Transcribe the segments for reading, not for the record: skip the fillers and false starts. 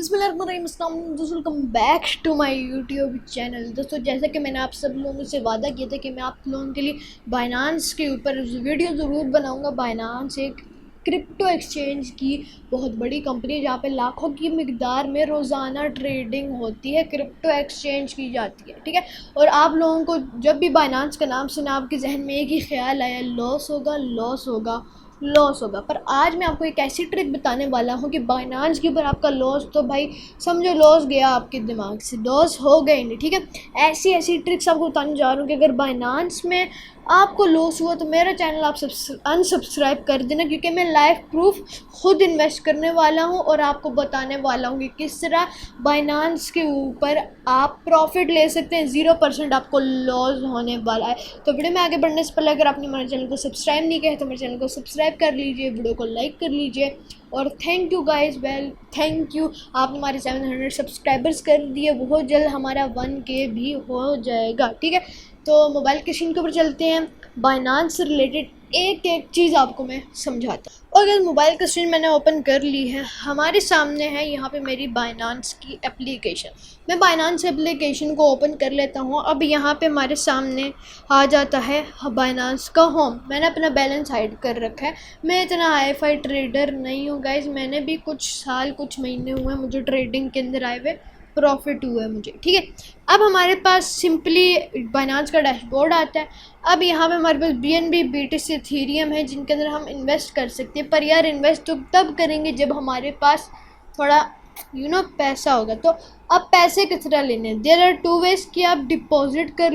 Welcome back to my YouTube channel. दोस्तों, जैसा कि मैंने आप सब लोगों से वादा किया था कि मैं आप लोगों के लिए बाइनांस के ऊपर वीडियो ज़रूर बनाऊंगा। बाइनांस एक क्रिप्टो एक्सचेंज की बहुत बड़ी कंपनी है जहाँ पे लाखों की मिकदार में रोज़ाना ट्रेडिंग होती है, क्रिप्टो एक्सचेंज की जाती है। ठीक है, और आप लोगों को जब भी बाइनांस का नाम सुना आपके जहन में एक ही ख्याल आया, लॉस होगा लॉस होगा लॉस होगा। पर आज मैं आपको एक ऐसी ट्रिक बताने वाला हूँ कि बाइनांस के ऊपर आपका लॉस तो भाई समझो लॉस गया, आपके दिमाग से लॉस हो गए नहीं। ठीक है, ऐसी ऐसी ट्रिक्स आपको बताने जा रहा हूँ कि अगर बाइनांस में आपको लॉस हुआ तो मेरा चैनल आप अनसब्सक्राइब कर देना, क्योंकि मैं लाइव प्रूफ खुद इन्वेस्ट करने वाला हूँ और आपको बताने वाला हूँ कि किस तरह बाइनांस के ऊपर आप प्रॉफिट ले सकते हैं। 0% आपको लॉस होने वाला है। तो वीडियो में आगे बढ़ने से पहले अगर आपने हमारे चैनल को सब्सक्राइब नहीं किया है तो मेरे चैनल को सब्सक्राइब कर लीजिए, वीडियो को लाइक कर लीजिए। और thank you guys, thank you, आप हमारे 700 सब्सक्राइबर्स कर दिए। बहुत जल्द हमारा 1K भी हो जाएगा। ठीक है, तो मोबाइल के स्क्रीन के ऊपर चलते हैं। बाइनांस से रिलेटेड एक एक चीज़ आपको मैं समझाता हूँ। और अगर मोबाइल का स्क्रीन मैंने ओपन कर ली है, हमारे सामने है यहाँ पे मेरी बाइनांस की एप्लीकेशन। मैं बाइनांस एप्लीकेशन को ओपन कर लेता हूँ। अब यहाँ पे हमारे सामने आ जाता है बाइनांस का होम। मैंने अपना बैलेंस हाइड कर रखा है। मैं इतना हाई फाई ट्रेडर नहीं हूँ गाइज, मैंने भी कुछ महीने हुए मुझे ट्रेडिंग के अंदर आए हुए, प्रॉफिट हुआ है मुझे। ठीक है, अब हमारे पास सिंपली बाइनांस का डैशबोर्ड आता है। अब यहाँ पे हमारे पास BNB, BTC, इथेरियम है जिनके अंदर हम इन्वेस्ट कर सकते हैं। पर यार इन्वेस्ट तो तब करेंगे जब हमारे पास थोड़ा पैसा होगा। तो अब पैसे किस तरह लेने हैं? देयर आर 2 वेज कि आप डिपॉजिट कर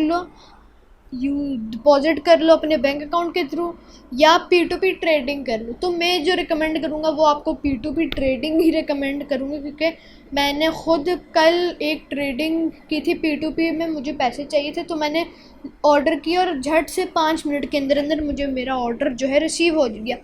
लो अपने बैंक अकाउंट के थ्रू, या P2P ट्रेडिंग कर लो। तो मैं जो रिकमेंड करूँगा वो आपको P2P ट्रेडिंग ही रिकमेंड करूँगी, क्योंकि मैंने खुद कल एक ट्रेडिंग की थी P2P में। मुझे पैसे चाहिए थे तो मैंने ऑर्डर किया और झट से 5 मिनट के अंदर अंदर मुझे मेरा ऑर्डर जो है रिसीव हो गया।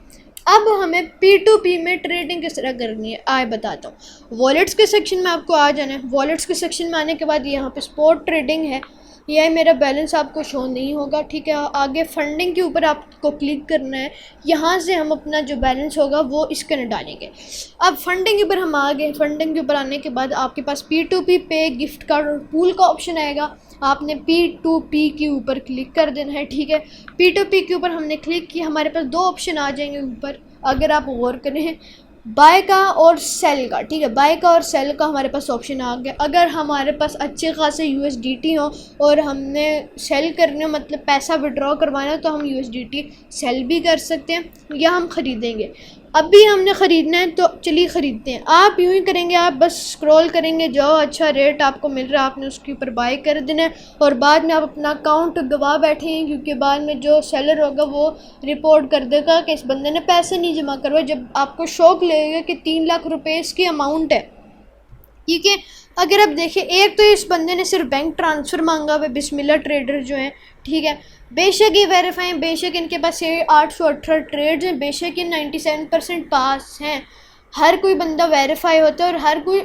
अब हमें P2P में ट्रेडिंग किस तरह करनी है आए बताता हूँ। वॉलेट्स के सेक्शन में आपको आ जाना है। वॉलेट्स के सेक्शन में आने के बाद यहाँ पे स्पॉट ट्रेडिंग है। यह मेरा बैलेंस आपको शो नहीं होगा। ठीक है, आगे फंडिंग के ऊपर आपको क्लिक करना है। यहाँ से हम अपना जो बैलेंस होगा वो इसके अंदर डालेंगे। अब फंडिंग के ऊपर हम आ गए। फंडिंग के ऊपर आने के बाद आपके पास P2P पे गिफ्ट कार्ड और पूल का ऑप्शन आएगा। आपने P2P के ऊपर क्लिक कर देना है। ठीक है, P2P के ऊपर हमने क्लिक किया, हमारे पास 2 ऑप्शन आ जाएंगे ऊपर, अगर आप गौर करें, बाय का और सेल का। ठीक है, बाय का और सेल का हमारे पास ऑप्शन आ गया। अगर हमारे पास अच्छे खासे USDT हो और हमने सेल करने मतलब पैसा विड्रॉ करवाना तो हम USDT सेल भी कर सकते हैं या हम ख़रीदेंगे। अभी हमने ख़रीदना है तो चलिए ख़रीदते हैं। आप यूँ ही करेंगे, आप बस स्क्रॉल करेंगे, जो अच्छा रेट आपको मिल रहा है आपने उसके ऊपर बाय कर देना है। और बाद में आप अपना अकाउंट गवा बैठे हैं, क्योंकि बाद में जो सेलर होगा वो रिपोर्ट कर देगा कि इस बंदे ने पैसे नहीं जमा करवाए। जब आपको शौक लगेगा कि 3 लाख रुपये इसकी अमाउंट है। ठीक है, अगर आप देखें, एक तो इस बंदे ने सिर्फ बैंक ट्रांसफ़र मांगा हुआ, बिस्मिल्लाह ट्रेडर जो है। ठीक है, बेशक ये वेरीफाई, बेशक इनके पास ये 818 ट्रेड्स हैं, बेशक ये 97% पास हैं। हर कोई बंदा वेरीफाई होता है और हर कोई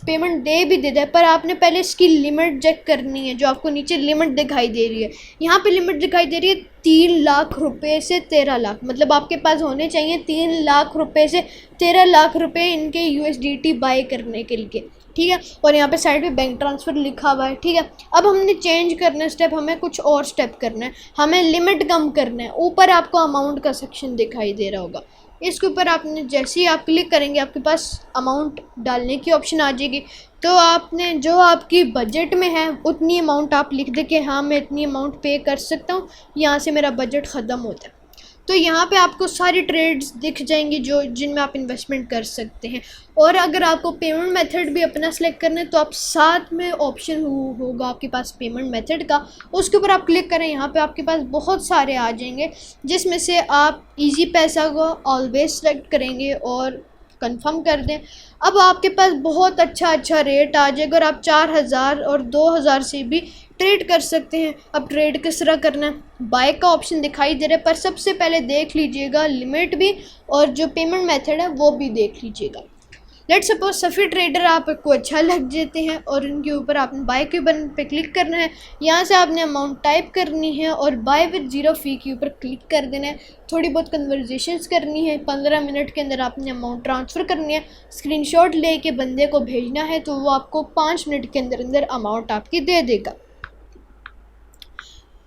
पेमेंट दे भी देता है। पर आपने पहले इसकी लिमिट चेक करनी है। जो आपको नीचे लिमिट दिखाई दे रही है, यहाँ पे लिमिट दिखाई दे रही है 3 लाख रुपये से 13 लाख। मतलब आपके पास होने चाहिए 3 लाख रुपये से 13 लाख रुपये इनके USDT बाय करने के लिए। ठीक है, और यहाँ पे साइड पे बैंक ट्रांसफ़र लिखा हुआ है। ठीक है, अब हमने चेंज करना है स्टेप, हमें कुछ और स्टेप करना है, हमें लिमिट कम करना है। ऊपर आपको अमाउंट का सेक्शन दिखाई दे रहा होगा, इसके ऊपर आपने जैसे ही आप क्लिक करेंगे आपके पास अमाउंट डालने की ऑप्शन आ जाएगी। तो आपने जो आपकी बजट में है उतनी अमाउंट आप लिख दें कि हाँ मैं इतनी अमाउंट पे कर सकता हूँ, यहाँ से मेरा बजट ख़त्म होता है। तो यहाँ पे आपको सारी ट्रेड्स दिख जाएंगी जो जिनमें आप इन्वेस्टमेंट कर सकते हैं। और अगर आपको पेमेंट मेथड भी अपना सेलेक्ट करना है तो आप साथ में ऑप्शन होगा आपके पास पेमेंट मेथड का, उसके ऊपर आप क्लिक करें। यहाँ पे आपके पास बहुत सारे आ जाएंगे जिसमें से आप इजी पैसा को ऑलवेज सेलेक्ट करेंगे और कंफर्म कर दें। अब आपके पास बहुत अच्छा रेट आ जाएगा और आप 4000 और 2000 से भी ट्रेड कर सकते हैं। अब ट्रेड किस तरह करना है, बाय का ऑप्शन दिखाई दे रहा है, पर सबसे पहले देख लीजिएगा लिमिट भी और जो पेमेंट मेथड है वो भी देख लीजिएगा। लेट्स सपोज सफ़ी ट्रेडर आपको अच्छा लग जाते हैं और उनके ऊपर आपने बाय के बटन पे क्लिक करना है। यहाँ से आपने अमाउंट टाइप करनी है और बाय विद ज़ीरो फ़ी के ऊपर क्लिक कर देना है। थोड़ी बहुत कन्वर्जेशंस करनी है, 15 मिनट के अंदर आपने अमाउंट ट्रांसफ़र करनी है, स्क्रीनशॉट लेके बंदे को भेजना है, तो वो आपको 5 मिनट के अंदर अंदर अमाउंट आपकी दे देगा।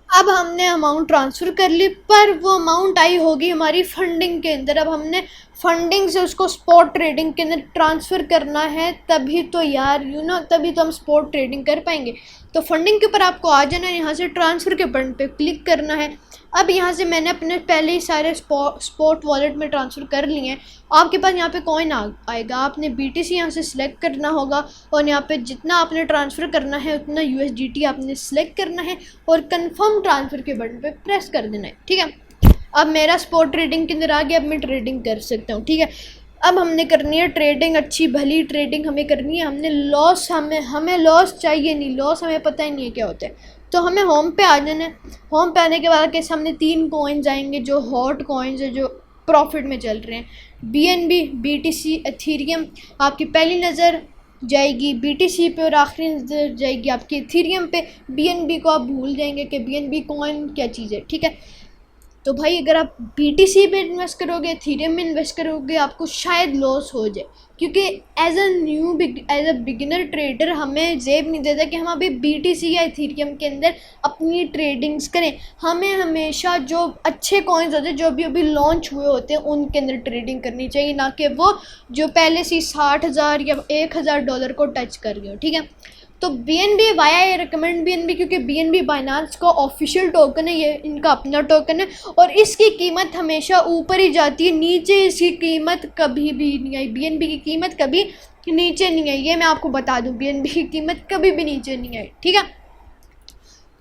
अब हमने अमाउंट ट्रांसफ़र कर ली, पर वो अमाउंट आई होगी हमारी फंडिंग के अंदर। अब हमने फंडिंग से उसको स्पॉट ट्रेडिंग के अंदर ट्रांसफ़र करना है, तभी तो यार तभी तो हम स्पॉट ट्रेडिंग कर पाएंगे। तो फंडिंग के ऊपर आपको आ जाना है, यहाँ से ट्रांसफ़र के बटन पे क्लिक करना है। अब यहाँ से मैंने अपने पहले ही सारे स्पॉट वॉलेट में ट्रांसफ़र कर लिए हैं। आपके पास यहाँ पे कॉइन आएगा, आपने BTC यहाँ से सिलेक्ट करना होगा और यहाँ पे जितना आपने ट्रांसफ़र करना है उतना USDT आपने सिलेक्ट करना है और कंफर्म ट्रांसफ़र के बटन पे प्रेस कर देना है। ठीक है, अब मेरा स्पॉट ट्रेडिंग के अंदर आ गया, अब मैं ट्रेडिंग कर सकता हूँ। ठीक है, अब हमने करनी है ट्रेडिंग, अच्छी भली ट्रेडिंग हमें करनी है। हमने लॉस हमें लॉस चाहिए नहीं, लॉस हमें पता ही नहीं है क्या होता है। तो हमें होम पे आ जाना है। होम पे आने के बाद के सामने 3 कॉइन्स आएंगे जो हॉट कॉइन्स है, जो प्रॉफिट में चल रहे हैं। BNB, BTC, Ethereum. आपकी पहली नज़र जाएगी BTC पे और आखिरी नज़र जाएगी आपकी एथीरियम पे। BNB को आप भूल जाएंगे कि BNB कॉइन क्या चीज़ है। ठीक है, तो भाई अगर आप BTC पे इन्वेस्ट करोगे, एथीरियम में इन्वेस्ट करोगे, आपको शायद लॉस हो जाए, क्योंकि एज अ बिगिनर ट्रेडर हमें जेब नहीं देता कि हम अभी BTC या एथीरियम के अंदर अपनी ट्रेडिंग्स करें। हमें हमेशा जो अच्छे कॉइन्स होते हैं, जो भी अभी लॉन्च हुए होते हैं, उनके अंदर ट्रेडिंग करनी चाहिए, ना कि वो जो पहले से 60,000 या $1,000 को टच कर गए हो। ठीक है, तो BNB via I recommend BNB, क्योंकि BNB बाइनांस का ऑफिशियल टोकन है, ये इनका अपना टोकन है और इसकी कीमत हमेशा ऊपर ही जाती है, नीचे इसकी कीमत कभी भी नहीं आई। BNB की कीमत कभी नीचे नहीं आई, ये मैं आपको बता दूं, BNB की कीमत कभी भी नीचे नहीं आई। ठीक है,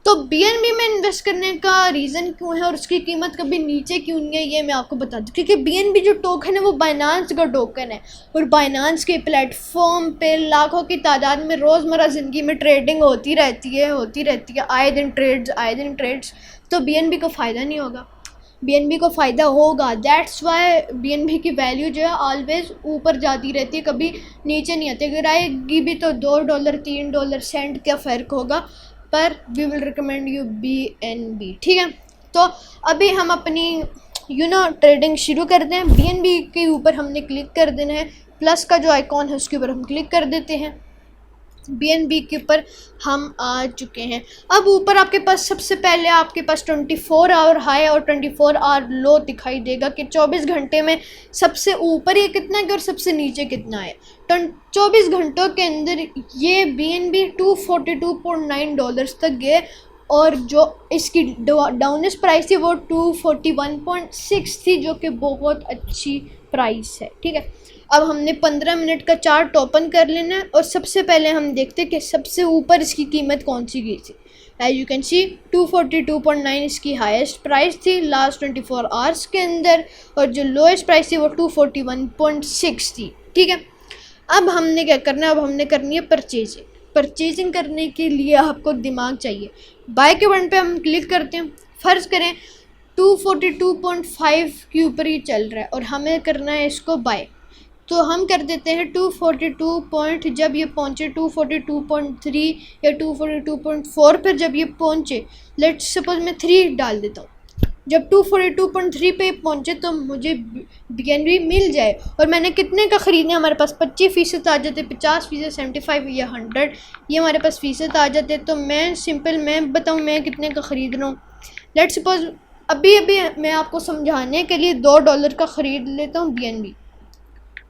तो BNB में इन्वेस्ट करने का रीज़न क्यों है और उसकी कीमत कभी नीचे क्यों नहीं है, ये मैं आपको बता दूं। क्योंकि BNB जो टोकन है वो बाइनांस का टोकन है और बाइनांस के प्लेटफॉर्म पे लाखों की तादाद में रोज़मर्रा ज़िंदगी में ट्रेडिंग होती रहती है, आए दिन ट्रेड्स। तो BNB को फ़ायदा नहीं होगा, BNB को फ़ायदा होगा। दैट्स वाई BNB की वैल्यू जो है ऑलवेज़ ऊपर जाती रहती है, कभी नीचे नहीं आती। अगर आएगी भी तो $2, $3 सेंट का फ़र्क होगा, पर we will recommend you BNB। ठीक है, तो अभी हम अपनी ट्रेडिंग शुरू करते हैं। BNB के ऊपर हमने क्लिक कर देना है, प्लस का जो आइकॉन है उसके ऊपर हम क्लिक कर देते हैं। BNB के ऊपर हम आ चुके हैं। अब ऊपर आपके पास सबसे पहले आपके पास 24 आवर हाई और 24 आवर लो दिखाई देगा कि 24 घंटे में सबसे ऊपर ये कितना है और सबसे नीचे कितना है। 24 घंटों के अंदर ये BNB $242.9 तक गए और जो इसकी डाउनेस्ट प्राइस थी वो 241.6 थी, जो कि बहुत अच्छी प्राइस है। ठीक है, अब हमने 15 मिनट का चार्ट ओपन कर लेना है और सबसे पहले हम देखते हैं कि सबसे ऊपर इसकी कीमत कौन सी गई थी। एज यू कैन सी 242.9 इसकी हाईएस्ट प्राइस थी लास्ट 24 आवर्स के अंदर और जो लोएस्ट प्राइस थी वो 241.6 थी। ठीक है, अब हमने क्या करना है, अब हमने करनी है परचेजिंग करने के लिए आपको दिमाग चाहिए। बाय के बटन पे हम क्लिक करते हैं। फ़र्ज़ करें 242.5 के ऊपर ही चल रहा है और हमें करना है इसको बाय, तो हम कर देते हैं 242 जब ये पहुँचे 242.3 या 242.4 पर जब ये पहुँचे, लेट्स सपोज मैं 3 डाल देता हूँ। जब 242.3 पे पहुँचे तो मुझे BNB मिल जाए और मैंने कितने का ख़रीदना, हमारे पास 25% आ जाते, 50%, 75 या 100, ये हमारे पास फ़ीसद आ जाते। तो मैं बताऊँ मैं कितने का ख़रीद रहा हूँ। लेट्स सपोज अभी मैं आपको समझाने के लिए $2 का ख़रीद लेता हूँ BNB।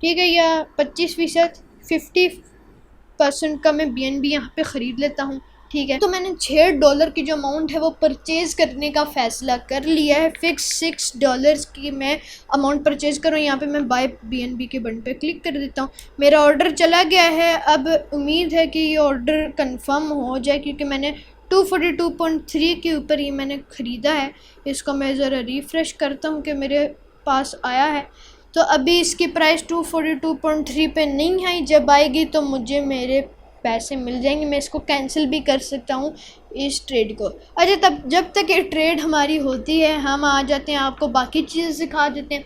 ठीक है, या 25%, 50% का मैं BNB यहाँ पे ख़रीद लेता हूँ। ठीक है, तो मैंने $6 की जो अमाउंट है वो परचेज़ करने का फ़ैसला कर लिया है। फ़िक्स $6 की मैं अमाउंट परचेज़ करूँ। यहाँ पे मैं बाय BNB के बटन पे क्लिक कर देता हूँ। मेरा ऑर्डर चला गया है। अब उम्मीद है कि ये ऑर्डर कंफर्म हो जाए, क्योंकि मैंने 242.3 के ऊपर ही मैंने ख़रीदा है। इसको मैं ज़रा रिफ़्रेश करता हूँ कि मेरे पास आया है। तो अभी इसकी प्राइस 242.3 पे नहीं आई, जब आएगी तो मुझे मेरे पैसे मिल जाएंगे। मैं इसको कैंसिल भी कर सकता हूँ इस ट्रेड को। अच्छा, तब जब तक ये ट्रेड हमारी होती है हम आ जाते हैं, आपको बाकी चीज़ें सिखा देते हैं।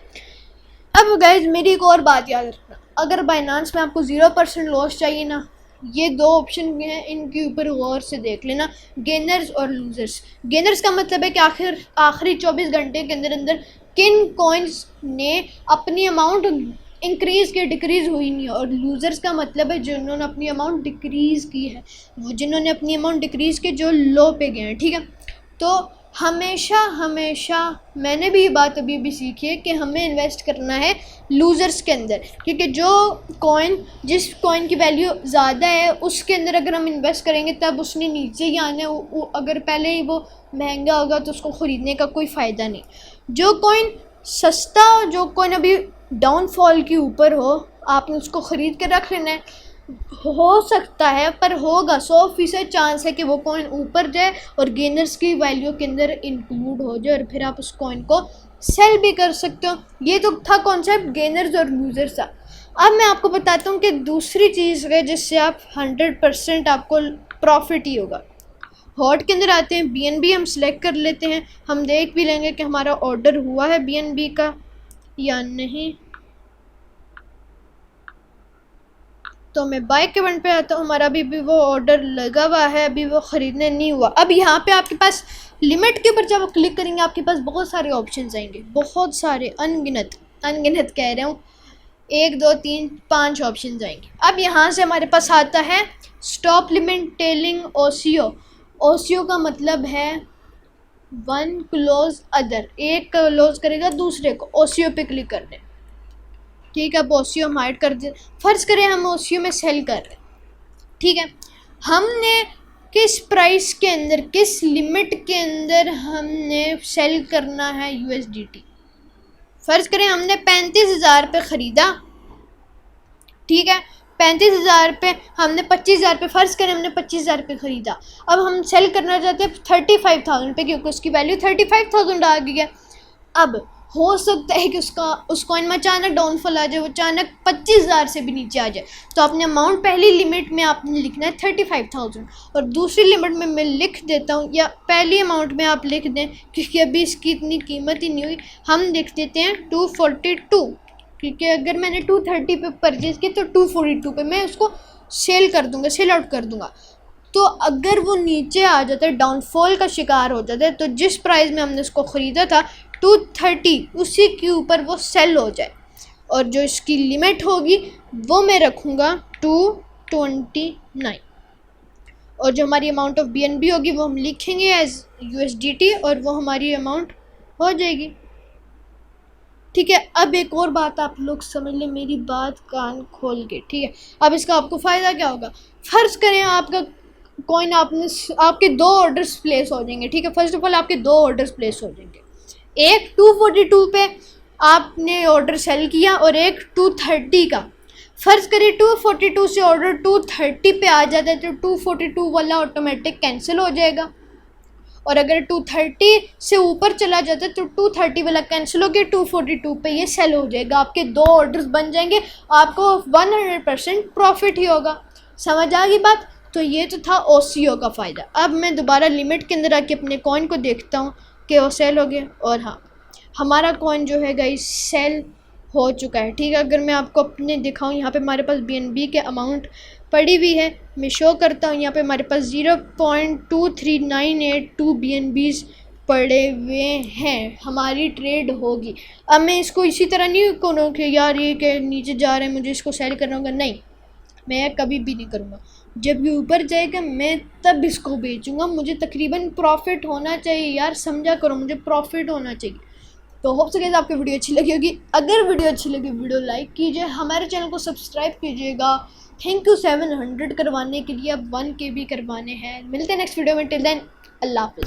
अब गाइज मेरी एक और बात याद रखना, अगर बाइनांस में आपको 0% लॉस चाहिए ना, ये दो ऑप्शन हैं, इनके ऊपर गौर से देख लेना, गेनर्स और लूज़र्स। गेनर्स का मतलब है कि आखिरी 24 घंटे के अंदर अंदर किन कॉइन्स ने अपनी अमाउंट इंक्रीज़ की, डिक्रीज़ हुई नहीं है। और लूज़र्स का मतलब है जिन्होंने अपनी अमाउंट डिक्रीज़ की है, वो जिन्होंने अपनी अमाउंट डिक्रीज़ की, जो लो पे गए हैं, ठीक है। तो हमेशा मैंने भी ये बात अभी भी सीखी है कि हमें इन्वेस्ट करना है लूज़र्स के अंदर, क्योंकि जिस कॉइन की वैल्यू ज़्यादा है उसके अंदर अगर हम इन्वेस्ट करेंगे तब उसने नीचे ही आना है। अगर पहले ही वो महंगा होगा तो उसको ख़रीदने का कोई फ़ायदा नहीं। जो कॉइन सस्ता, जो कॉइन अभी डाउनफॉल के ऊपर हो, आपने उसको ख़रीद के रख लेना है। हो सकता है, पर होगा 100% चांस है कि वो कॉइन ऊपर जाए और गेनर्स की वैल्यू के अंदर इंक्लूड हो जाए, और फिर आप उस कॉइन को सेल भी कर सकते हो। ये तो था कॉन्सेप्ट गेनर्स और लूज़र्स का। अब मैं आपको बताता हूँ कि दूसरी चीज़ है जिससे आप 100% आपको प्रॉफिट ही होगा। हॉट के अंदर आते हैं, BNB हम सिलेक्ट कर लेते हैं। हम देख भी लेंगे कि हमारा ऑर्डर हुआ है BNB का या नहीं। तो मैं बाय के बटन पे आता हूँ, हमारा अभी भी वो ऑर्डर लगा हुआ है, अभी वो ख़रीदने नहीं हुआ। अब यहाँ पे आपके पास लिमिट के ऊपर जब क्लिक करेंगे आपके पास बहुत सारे ऑप्शंस आएंगे, बहुत सारे, अनगिनत कह रहा हूँ, 1 2 3 5 ऑप्शंस आएंगे। अब यहाँ से हमारे पास आता है स्टॉप लिमिट टेलिंग ओसियो का मतलब है वन क्लोज अदर, एक क्लोज करेगा दूसरे को, ओसियो पे क्लिक कर दें, ठीक है। अब ओसियो हम हाइड कर दें। फ़र्ज़ करें हम ओसियो में सेल कर रहे हैं, ठीक है। हमने किस प्राइस के अंदर, किस लिमिट के अंदर हमने सेल करना है USDT। फ़र्ज़ करें हमने 35,000 पे ख़रीदा, ठीक है। 35,000 पे हमने 25,000 पे, फ़र्ज़ करें हमने 25,000 पे ख़रीदा। अब हम सेल करना चाहते हैं 35,000 पे, क्योंकि उसकी वैल्यू 35,000 आ गई है। अब हो सकता है कि उस कॉइन में अचानक डाउनफॉल आ जाए, वो अचानक 25,000 से भी नीचे आ जाए। तो अपने अमाउंट पहली लिमिट में आपने लिखना है 35,000, और दूसरी लिमिट में मैं लिख देता हूँ, या पहली अमाउंट में आप लिख दें क्योंकि अभी इसकी इतनी कीमत ही नहीं हुई, हम लिख देते हैं 242, क्योंकि अगर मैंने 230 पे परचेज़ किया तो 242 पे मैं उसको सेल आउट कर दूँगा। तो अगर वो नीचे आ जाता है, डाउनफॉल का शिकार हो जाता है, तो जिस प्राइस में हमने उसको ख़रीदा था 230, उसी के ऊपर वो सेल हो जाए, और जो इसकी लिमिट होगी वो मैं रखूँगा 229, और जो हमारी अमाउंट ऑफ BNB होगी वो हम लिखेंगे एज USDT, और वो हमारी अमाउंट हो जाएगी, ठीक है। अब एक और बात आप लोग समझ लें, मेरी बात कान खोल के, ठीक है। अब इसका आपको फ़ायदा क्या होगा। फ़र्ज़ करें आपका कॉइन, आपके 2 ऑर्डर्स प्लेस हो जाएंगे, ठीक है। फर्स्ट ऑफ ऑल आपके 2 ऑर्डर्स प्लेस हो जाएंगे, एक 242 पे आपने ऑर्डर सेल किया और एक 230 का। फ़र्ज़ करिए 242 से ऑर्डर 230 पे आ जाता है तो 242 वाला ऑटोमेटिक कैंसिल हो जाएगा, और अगर 230 से ऊपर चला जाता है तो 230 वाला कैंसिल हो गया, 242 पे ये सेल हो जाएगा। आपके 2 ऑर्डर्स बन जाएंगे, आपको 100% प्रॉफिट ही होगा। समझ आ गई बात। तो ये तो था ओसियो का फ़ायदा। अब मैं दोबारा लिमिट के अंदर आके अपने कॉइन को देखता हूँ कि वो सेल हो गया, और हाँ, हमारा कॉइन जो है गाइस सेल हो चुका है, ठीक है। अगर मैं आपको अपने दिखाऊँ, यहाँ पे हमारे पास BNB के अमाउंट पड़ी हुई है, मैं शो करता हूँ। यहाँ पे हमारे पास 0.2398 BNBs पड़े हुए हैं, हमारी ट्रेड होगी। अब मैं इसको इसी तरह नहीं करूँ कि यार ये के नीचे जा रहे हैं मुझे इसको सेल करना होगा, नहीं, मैं कभी भी नहीं करूँगा। जब ये ऊपर जाएगा मैं तब इसको बेचूँगा। मुझे तकरीबन प्रॉफिट होना चाहिए यार, समझा करो, मुझे प्रॉफिट होना चाहिए। तो होप से आपको वीडियो अच्छी लगी होगी। अगर वीडियो अच्छी लगी वीडियो लाइक कीजिए, हमारे चैनल को सब्सक्राइब कीजिएगा। थैंक यू 700 करवाने के लिए, अब 1K भी करवाने हैं। मिलते हैं नेक्स्ट वीडियो में, टिल देन अल्लाह हाफ़िज़।